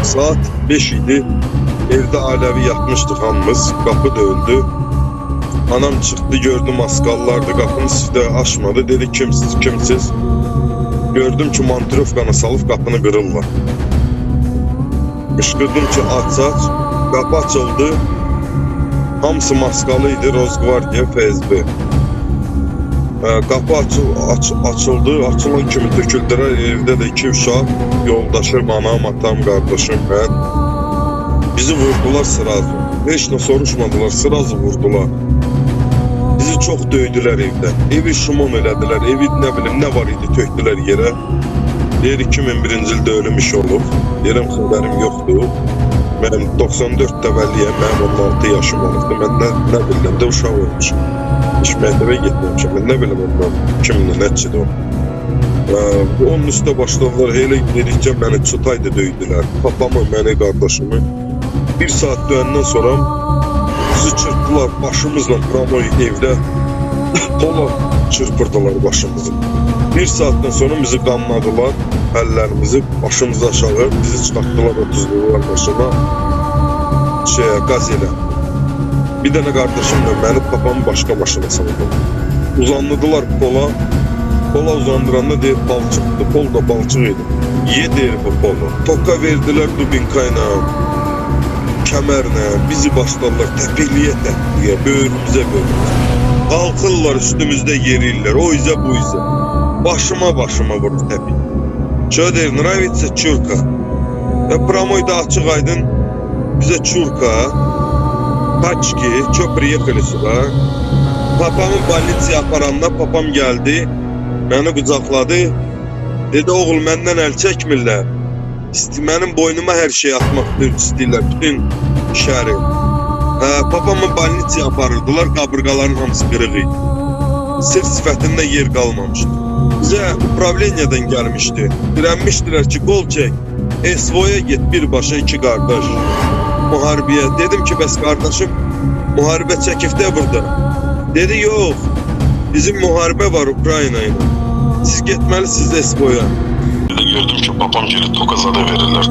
Saat 5 idi. Evde ailevi yatmıştık hamımız. Kapı döndü. Anam çıktı, gördüm maskallardı. Kapının üstü açmadı. Dedi kimsiz kimsiz. Gördüm ki mantirovkanı salıp kapını kırırlar. Kışkırdım ki aç aç. Kapı açıldı. Hamısı maskalıydı. Rozgvardiya, FSB. Kapı açıldı. Açılan kimi töküldüler. Evde de 2 uşaq. Yoldaşım, anam, atam, kardeşim, ben. Bizi vurdular sırazı. Hiç ne soruşmadılar. Sırazı vurdular. Bizi çok döydüler evde. Evi şumon elediler. Evi ne bilim ne var idi töktüler yere. Deyir 2001-ci ildə ölüm iş olub. Yerim xəbərim yoxdur. Mənim 94 təvəlliyəm, mənim 16 yaşım olubdu. Mən nə bildim də uşaq olmuşum. Hiç məktəbə getməmişəm. Mən nə bilim ondan kiminlə nəçidir o. Onun üstə başladılar. Elə dedikcə məni çıtaydı döydülər. Papamı, məni, qardaşımı. 1 saat döyəndən sonra bizi çırptılar başımızla Pramoy evdə. Pola çırpırdılar başımızı. 1 saatten sonra bizi qanladılar. Əllərimizi başımızı aşağı bizi çıxartdılar 30'lular başına. Qaz elə. Bir dənə qardaşımla məni papamı başqa maşına saldı. Uzandılar pola. Pola uzandıranda deyir bal çıktı. Pol da balçıq idi. Ye deyir bu polu. Toka verdiler dubinkayla. Kəmərlə. Bizi başladılar təpiliyə təpiliyə. Böyrümüzə böyrümüzə. Qalxırlar üstümüzdə yerirlər. O izə bu izə. Başıma vurdu təpi. Şöyle deyir, nravitsə çurka. Pramoyda açıq aydın bize çurka, paçki, çok приехали sura. Papamın больницaya aparanda papam geldi, beni qucaqladı. Dedi, oğul məndən əl çəkmirlər. Mənim boynuma her şey atmaq istəyirlər, bütün şəhəri. Papamın больницaya aparırdılar, kaburgaların hamısı qırıq idi. Sırf sifətində yer qalmamışdı. Bize upravlenyadan gelmişti. Direnmiştiler ki gol çek. Esvo'ya git birbaşa 2 kardeş. Muharbiye. Dedim ki bes kardeşim muharebe çekifte burada. Dedi yok. Bizim muharebe var Ukrayna ile. Siz gitmelisiniz Esvo'ya. Gördüm ki babam gelip Tokaz'a da verirler.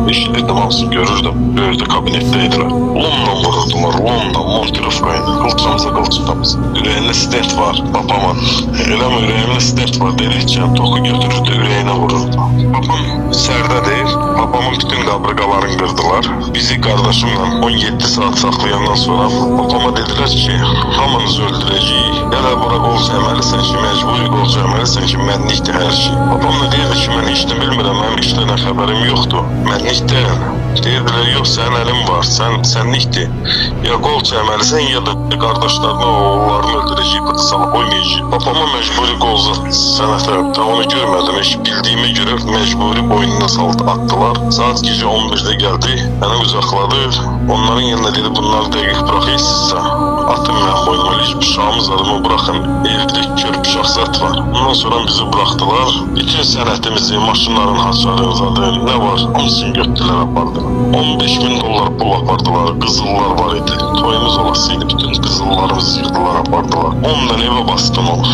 Eşitledim alsın görürdüm. Böyle kabinetteydiler. Lomla vururdular. Lomla Montirovka'yla. Kılçamıza kılçamıza. Yüreğinde stent var babamın. Öyle mi yüreğimde stent var. Delikçen toku götürürdü. Yüreğine vururdu. Babam serde değil. Babamın bütün kaburgalarını kırdılar. Bizi kardeşimle 17 saat saklayandan sonra babama dediler ki hamınızı öldüreceğiz. Ya da bura gol çemelisin ki mecburi gol çemelisin ki menlikti her şey. Babam da deyirdi ki ben işini bilmirəm, mənim işdən xəbərim yoxdur. Mənlikdə deyirdilər, yox, sənin əlin var, sənlikdir. Ya qol çəkməlisən, ya da qardaşlarını, oğullarını öldürəcək, pıtısalı qoymayacaq. Babama məcburi qol sənətə, onu görmədim, heç bildiyimə görə məcburi boynuna saldı, attılar. Saat gecə 11'də gəldi, məni qucaqladı, onların yanına dedi, bunları dəqiq bıraxıysınızsa. Atın mən boynuma, hiç bıçağımız adımı bırakın, evdə körp bıçaq zət var. Ondan sonra bizi bıraktılar, bütün sənətimizi, maşınların hasarı, ne var, hamısını götürdülər, apardılar. 15.000 dolar pul apardılar, kızıllar var idi. Toyumuz olasıydı, bütün kızıllarımızı yırdılar, apardılar. 10'dan eve bastım olur.